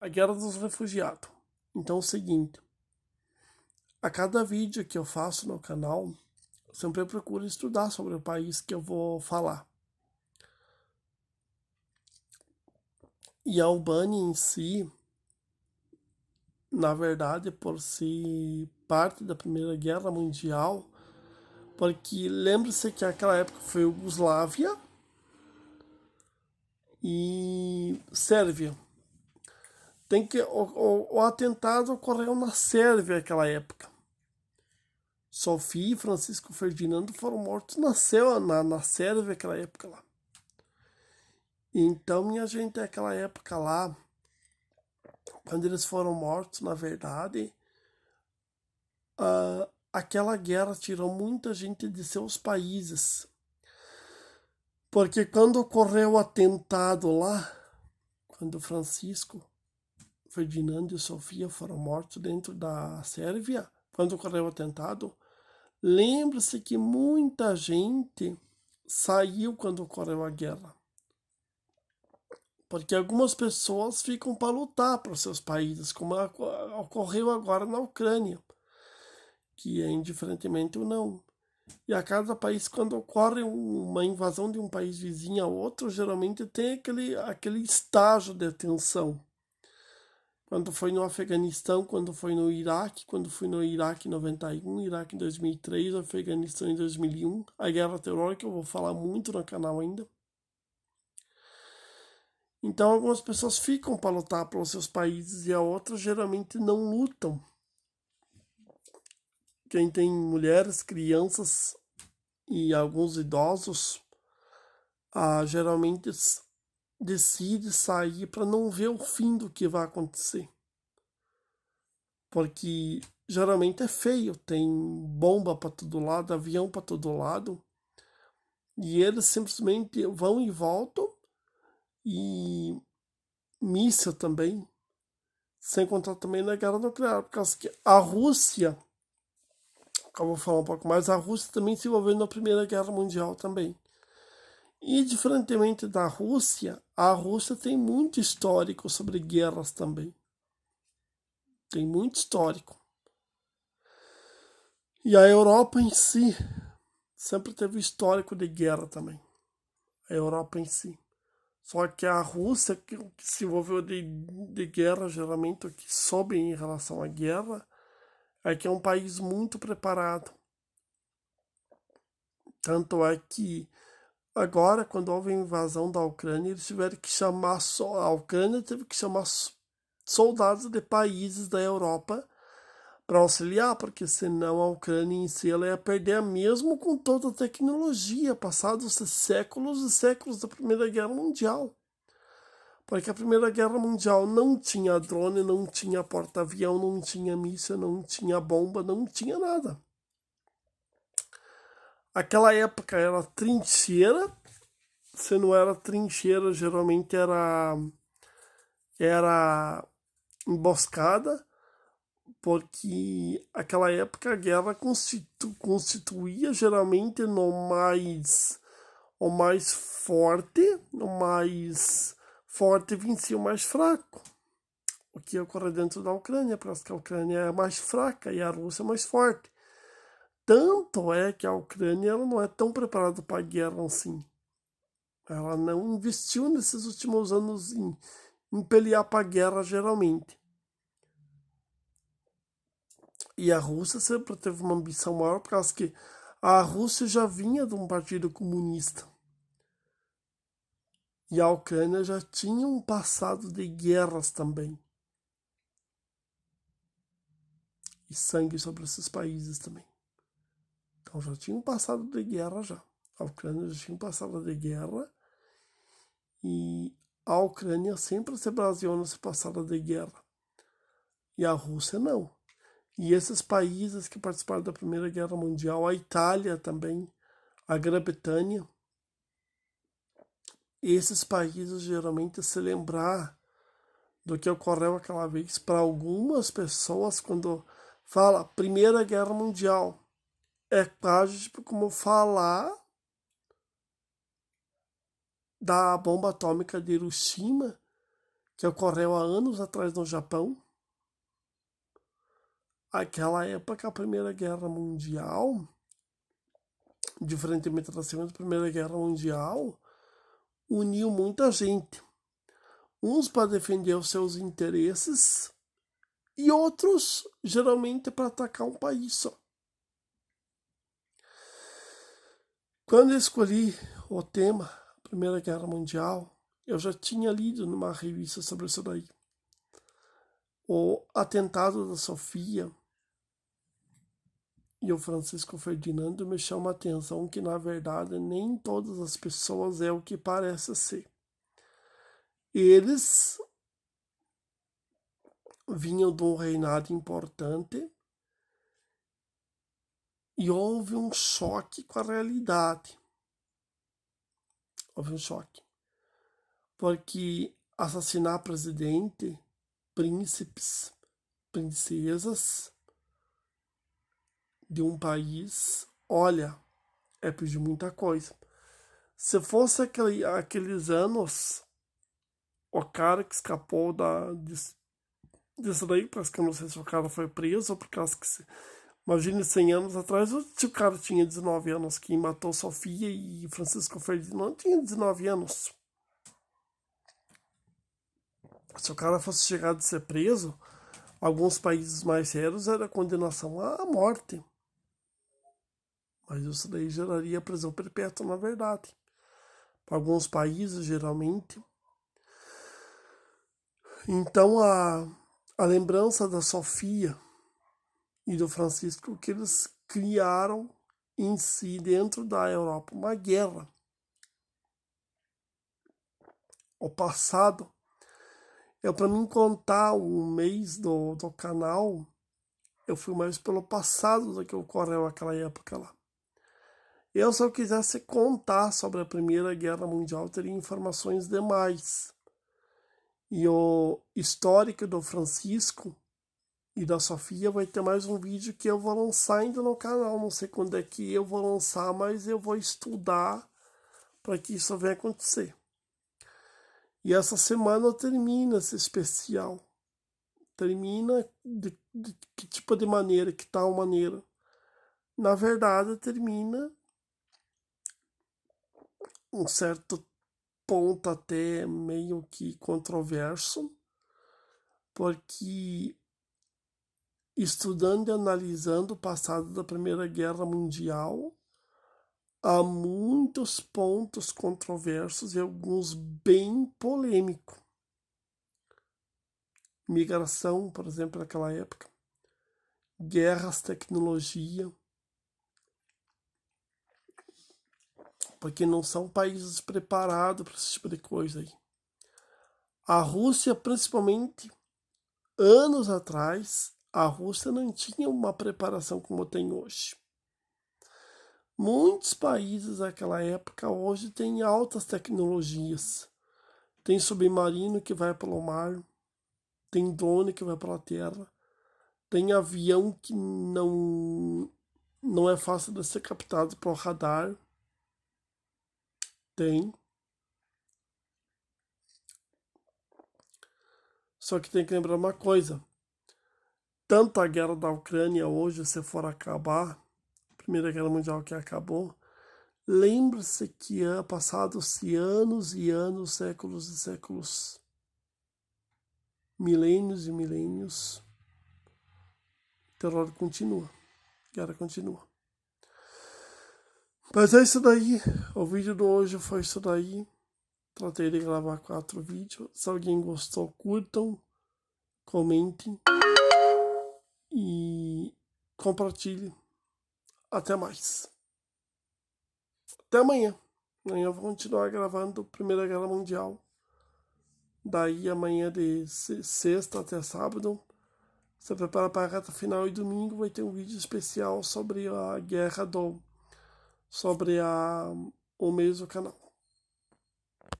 A Guerra dos Refugiados. Então é o seguinte, a cada vídeo que eu faço no canal, eu sempre procuro estudar sobre o país que eu vou falar. E a Albânia em si, na verdade, por ser parte da Primeira Guerra Mundial, porque lembre-se que aquela época foi Iugoslávia e Sérvia. O atentado ocorreu na Sérvia naquela época. Sofia e Francisco Ferdinando foram mortos na Sérvia naquela época lá. Então, minha gente, aquela época lá, quando eles foram mortos, na verdade, aquela guerra tirou muita gente de seus países. Porque quando ocorreu o atentado lá, quando Francisco, Ferdinando e Sofia foram mortos dentro da Sérvia, quando ocorreu o atentado, lembre-se que muita gente saiu quando ocorreu a guerra. Porque algumas pessoas ficam para lutar para os seus países, como ocorreu agora na Ucrânia, que é indiferentemente ou não. E a cada país, quando ocorre uma invasão de um país vizinho a outro, geralmente tem aquele estágio de tensão. Quando foi no Afeganistão, quando foi no Iraque, quando foi no Iraque em 91, Iraque em 2003, Afeganistão em 2001, a guerra terror, que eu vou falar muito no canal ainda. Então algumas pessoas ficam para lutar pelos seus países e a outras geralmente não lutam. Quem tem mulheres, crianças e alguns idosos, geralmente decide sair para não ver o fim do que vai acontecer. Porque geralmente é feio, tem bomba para todo lado, avião para todo lado, e eles simplesmente vão e voltam, e míssil também, sem contar também na guerra nuclear, por causa que a Rússia, que eu vou falar um pouco mais, a Rússia também se envolveu na Primeira Guerra Mundial também. E diferentemente da Rússia, a Rússia tem muito histórico sobre guerras também. Tem muito histórico. E a Europa em si sempre teve histórico de guerra também. A Europa em si. Só que a Rússia, que se envolveu de guerra, geralmente o que soube em relação à guerra, é que é um país muito preparado. Tanto é que agora, quando houve a invasão da Ucrânia, eles tiveram que chamar, a Ucrânia teve que chamar soldados de países da Europa para auxiliar, porque senão a Ucrânia em si ela ia perder mesmo com toda a tecnologia, passados séculos e séculos da Primeira Guerra Mundial. Porque a Primeira Guerra Mundial não tinha drone, não tinha porta-avião, não tinha míssil, não tinha bomba, não tinha nada. Aquela época era trincheira, se não era trincheira, geralmente era emboscada, porque aquela época a guerra constituía geralmente o mais forte, o mais forte vencia o mais fraco. O que ocorre dentro da Ucrânia, porque a Ucrânia é mais fraca e a Rússia é mais forte. Tanto é que a Ucrânia ela não é tão preparada para a guerra assim. Ela não investiu nesses últimos anos em pelear para a guerra geralmente. E a Rússia sempre teve uma ambição maior, por causa que a Rússia já vinha de um partido comunista. E a Ucrânia já tinha um passado de guerras também. E sangue sobre esses países também. Então já tinha um passado de guerra já. A Ucrânia já tinha um passado de guerra. E a Ucrânia sempre se baseou nesse passado de guerra. E a Rússia não. E esses países que participaram da Primeira Guerra Mundial, a Itália também, a Grã-Bretanha, esses países geralmente se lembrar do que ocorreu aquela vez para algumas pessoas quando fala Primeira Guerra Mundial. É quase tipo como falar da bomba atômica de Hiroshima, que ocorreu há anos atrás no Japão. Aquela época, a Primeira Guerra Mundial, diferentemente da Segunda e Primeira Guerra Mundial, uniu muita gente. Uns para defender os seus interesses e outros, geralmente, para atacar um país só. Quando eu escolhi o tema, Primeira Guerra Mundial, eu já tinha lido numa revista sobre isso daí. O atentado da Sofia e o Francisco Ferdinando me chama a atenção que, na verdade, nem todas as pessoas é o que parece ser. Eles vinham de um reinado importante e houve um choque com a realidade. Houve um choque. Porque assassinar presidente, príncipes, princesas de um país, olha, é pedir muita coisa. Se fosse aqueles anos, o cara que escapou disso daí, parece que eu não sei se o cara foi preso, ou por causa que... Imagine 100 anos atrás, se o cara tinha 19 anos, quem matou Sofia e Francisco Ferdinando tinha 19 anos. Se o cara fosse chegar de ser preso, alguns países mais sérios era condenação à morte. Mas isso daí geraria prisão perpétua, na verdade. Para alguns países, geralmente. Então, a lembrança da Sofia e do Francisco, que eles criaram em si, dentro da Europa, uma guerra. O passado, para mim contar o mês do canal, eu fui mais pelo passado do que ocorreu naquela época lá. Se eu quisesse contar sobre a Primeira Guerra Mundial, teria informações demais. E o histórico do Francisco e da Sofia vai ter mais um vídeo que eu vou lançar ainda no canal. Não sei quando é que eu vou lançar, mas eu vou estudar para que isso venha acontecer. E essa semana termina esse especial. Termina de que tipo de maneira, que tal maneira? Na verdade, termina um certo ponto até meio que controverso, porque estudando e analisando o passado da Primeira Guerra Mundial, há muitos pontos controversos e alguns bem polêmicos. Migração, por exemplo, naquela época. Guerras, tecnologia. Porque não são países preparados para esse tipo de coisa aí. A Rússia, principalmente, anos atrás, a Rússia não tinha uma preparação como tem hoje. Muitos países naquela época hoje têm altas tecnologias. Tem submarino que vai pelo mar, tem drone que vai pela terra, tem avião que não é fácil de ser captado pelo radar. Tem. Só que tem que lembrar uma coisa. Tanto a guerra da Ucrânia hoje, se for acabar, a Primeira Guerra Mundial que acabou, lembre-se que passados-se anos e anos, séculos e séculos, milênios e milênios, o terror continua, a guerra continua. Mas é isso daí, o vídeo de hoje foi isso daí. Tratei de gravar 4 vídeos. Se alguém gostou, curtam, comentem e compartilhem. Até mais. Até amanhã. Amanhã eu vou continuar gravando Primeira Guerra Mundial. Daí amanhã de sexta até sábado. Se prepara para a reta final e domingo vai ter um vídeo especial sobre a guerra sobre o mês do canal.